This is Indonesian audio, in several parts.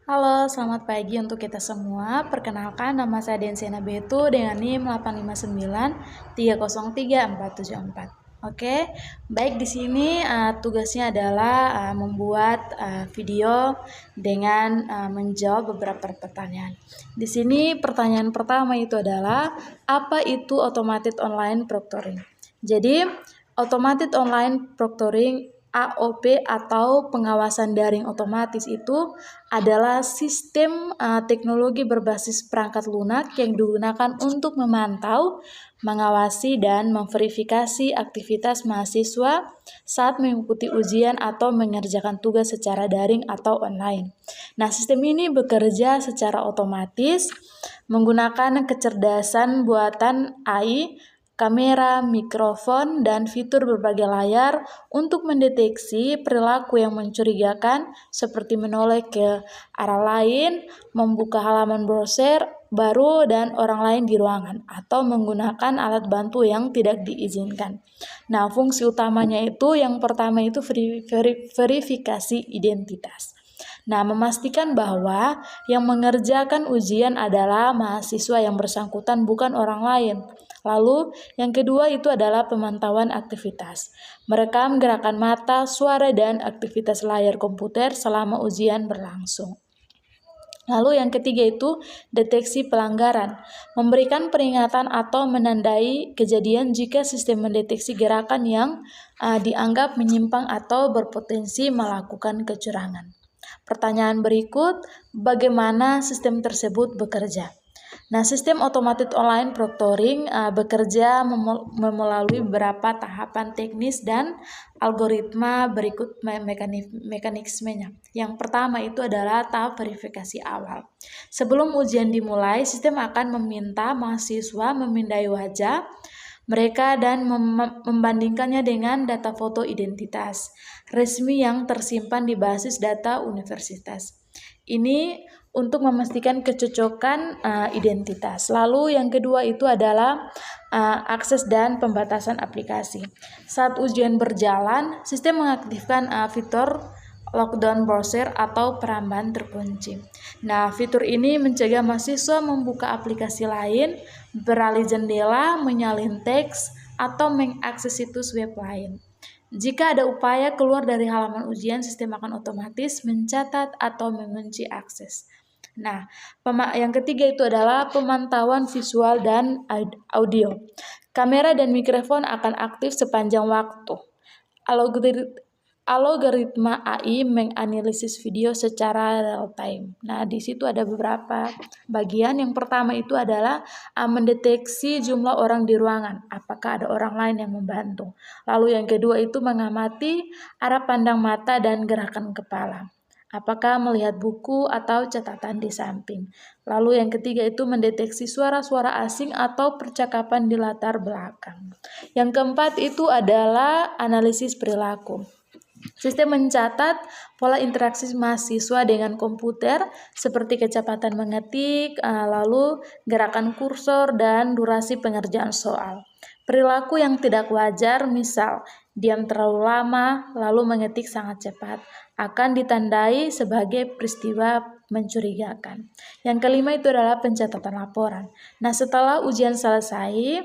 Halo, selamat pagi untuk kita semua. Perkenalkan, nama saya Densiana Betu dengan NIM 859303474. Oke, baik di sini tugasnya adalah membuat video dengan menjawab beberapa pertanyaan. Di sini pertanyaan pertama itu adalah apa itu automated online proctoring? Jadi, automated online proctoring AOP atau pengawasan daring otomatis itu adalah sistem teknologi berbasis perangkat lunak yang digunakan untuk memantau, mengawasi, dan memverifikasi aktivitas mahasiswa saat mengikuti ujian atau mengerjakan tugas secara daring atau online. Nah, sistem ini bekerja secara otomatis menggunakan kecerdasan buatan AI, kamera, mikrofon, dan fitur berbagai layar untuk mendeteksi perilaku yang mencurigakan seperti menoleh ke arah lain, membuka halaman browser baru dan orang lain di ruangan, atau menggunakan alat bantu yang tidak diizinkan. Nah, fungsi utamanya itu yang pertama itu verifikasi identitas. Nah, memastikan bahwa yang mengerjakan ujian adalah mahasiswa yang bersangkutan, bukan orang lain. Lalu, yang kedua itu adalah pemantauan aktivitas. Merekam gerakan mata, suara, dan aktivitas layar komputer selama ujian berlangsung. Lalu yang ketiga itu deteksi pelanggaran, memberikan peringatan atau menandai kejadian jika sistem mendeteksi gerakan yang dianggap menyimpang atau berpotensi melakukan kecurangan. Pertanyaan berikut, bagaimana sistem tersebut bekerja? Nah, sistem automated online proctoring bekerja melalui beberapa tahapan teknis dan algoritma berikut mekanismenya. Yang pertama itu adalah tahap verifikasi awal. Sebelum ujian dimulai, sistem akan meminta mahasiswa memindai wajah mereka dan membandingkannya dengan data foto identitas resmi yang tersimpan di basis data universitas. Ini untuk memastikan kecocokan identitas. Lalu yang kedua itu adalah akses dan pembatasan aplikasi. Saat ujian berjalan, sistem mengaktifkan fitur lockdown browser atau perambahan terkunci. Nah, fitur ini mencegah mahasiswa membuka aplikasi lain, beralih jendela, menyalin teks, atau mengakses situs web lain. Jika ada upaya keluar dari halaman ujian, sistem akan otomatis mencatat atau mengunci akses. Nah, yang ketiga itu adalah pemantauan visual dan audio. Kamera dan mikrofon akan aktif sepanjang waktu. Algoritma AI menganalisis video secara real time. Nah, di situ ada beberapa bagian. Yang pertama itu adalah mendeteksi jumlah orang di ruangan, apakah ada orang lain yang membantu. Lalu yang kedua itu mengamati arah pandang mata dan gerakan kepala, apakah melihat buku atau catatan di samping. Lalu yang ketiga itu mendeteksi suara-suara asing atau percakapan di latar belakang. Yang keempat itu adalah analisis perilaku. Sistem mencatat pola interaksi mahasiswa dengan komputer seperti kecepatan mengetik, lalu gerakan kursor dan durasi pengerjaan soal. Perilaku yang tidak wajar, misal diam terlalu lama lalu mengetik sangat cepat, akan ditandai sebagai peristiwa mencurigakan. Yang kelima itu adalah pencatatan laporan. Nah, setelah ujian selesai,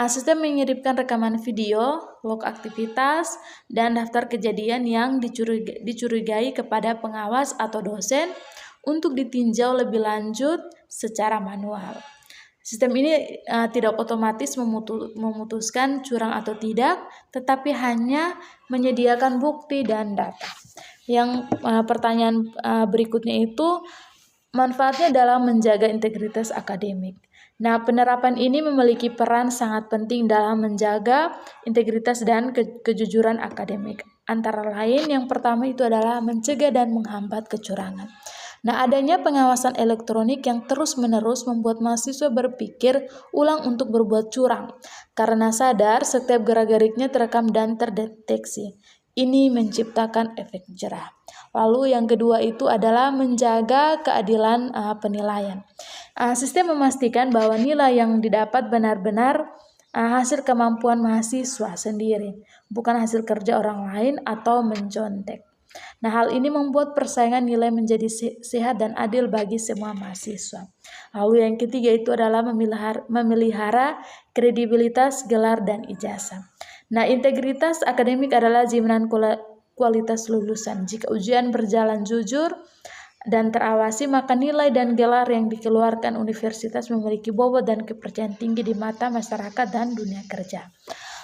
sistem mengirimkan rekaman video, log aktivitas, dan daftar kejadian yang dicurigai kepada pengawas atau dosen untuk ditinjau lebih lanjut secara manual. Sistem ini tidak otomatis memutuskan curang atau tidak, tetapi hanya menyediakan bukti dan data. Yang pertanyaan berikutnya itu, manfaatnya dalam menjaga integritas akademik. Nah, penerapan ini memiliki peran sangat penting dalam menjaga integritas dan kejujuran akademik. Antara lain, yang pertama itu adalah mencegah dan menghambat kecurangan. Nah, adanya pengawasan elektronik yang terus-menerus membuat mahasiswa berpikir ulang untuk berbuat curang, karena sadar setiap gerak-geriknya terekam dan terdeteksi. Ini menciptakan efek jerah. Lalu yang kedua itu adalah menjaga keadilan penilaian. Sistem memastikan bahwa nilai yang didapat benar-benar hasil kemampuan mahasiswa sendiri, bukan hasil kerja orang lain atau mencontek. Nah, hal ini membuat persaingan nilai menjadi sehat dan adil bagi semua mahasiswa. Lalu yang ketiga itu adalah memelihara kredibilitas gelar dan ijazah. Nah, integritas akademik adalah jaminan kualitas lulusan. Jika ujian berjalan jujur dan terawasi, maka nilai dan gelar yang dikeluarkan universitas memiliki bobot dan kepercayaan tinggi di mata masyarakat dan dunia kerja.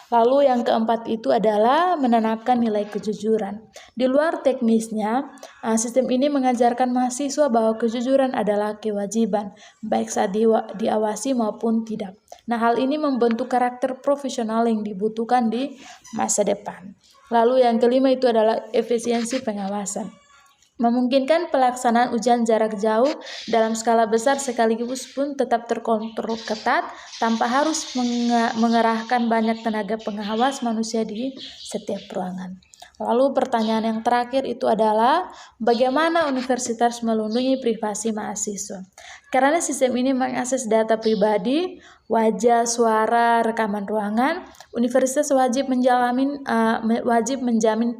Lalu yang keempat itu adalah menanamkan nilai kejujuran. Di luar teknisnya, sistem ini mengajarkan mahasiswa bahwa kejujuran adalah kewajiban, baik saat diawasi maupun tidak. Nah, hal ini membentuk karakter profesional yang dibutuhkan di masa depan. Lalu yang kelima itu adalah efisiensi pengawasan. Memungkinkan pelaksanaan ujian jarak jauh dalam skala besar sekaligus pun tetap terkontrol ketat tanpa harus mengerahkan banyak tenaga pengawas manusia di setiap ruangan. Lalu pertanyaan yang terakhir itu adalah bagaimana universitas melindungi privasi mahasiswa? Karena sistem ini mengakses data pribadi, wajah, suara, rekaman ruangan, universitas wajib menjamin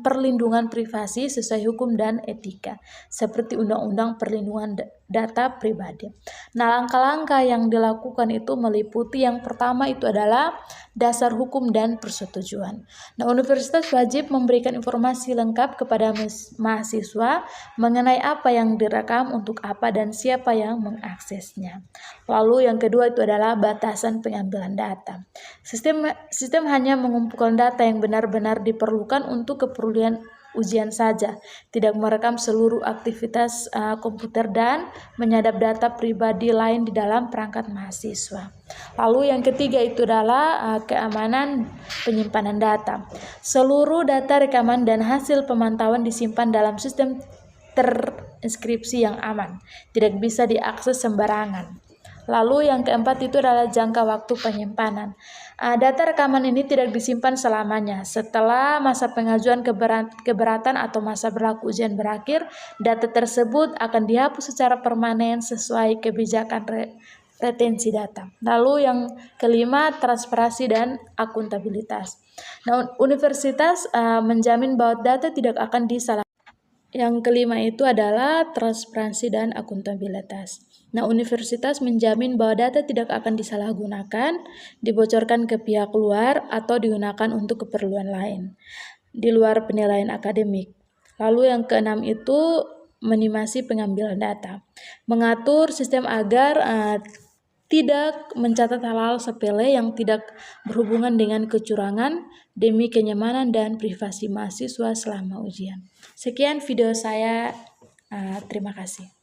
perlindungan privasi sesuai hukum dan etika, seperti Undang-Undang Perlindungan Data Pribadi. Nah, langkah-langkah yang dilakukan itu meliputi yang pertama itu adalah dasar hukum dan persetujuan. Nah, universitas wajib memberikan informasi lengkap kepada mahasiswa mengenai apa yang direkam, untuk apa, dan siapa yang mengaksesnya. Lalu yang kedua itu adalah batasan pengambilan data. Sistem hanya mengumpulkan data yang benar-benar diperlukan untuk keperluan ujian saja, tidak merekam seluruh aktivitas komputer dan menyadap data pribadi lain di dalam perangkat mahasiswa. Lalu yang ketiga itu adalah keamanan penyimpanan data. Seluruh data rekaman dan hasil pemantauan disimpan dalam sistem terinskripsi yang aman, tidak bisa diakses sembarangan. Lalu yang keempat itu adalah jangka waktu penyimpanan. Data rekaman ini tidak disimpan selamanya. Setelah masa pengajuan keberatan atau masa berlaku ujian berakhir, data tersebut akan dihapus secara permanen sesuai kebijakan retensi data. Lalu yang kelima, transparansi dan akuntabilitas. Nah, universitas menjamin bahwa data tidak akan disalahgunakan. Yang kelima itu adalah transparansi dan akuntabilitas. Nah, universitas menjamin bahwa data tidak akan disalahgunakan, dibocorkan ke pihak luar, atau digunakan untuk keperluan lain di luar penilaian akademik. Lalu yang keenam itu minimasi pengambilan data. Mengatur sistem agar tidak mencatat hal-hal sepele yang tidak berhubungan dengan kecurangan demi kenyamanan dan privasi mahasiswa selama ujian. Sekian video saya, terima kasih.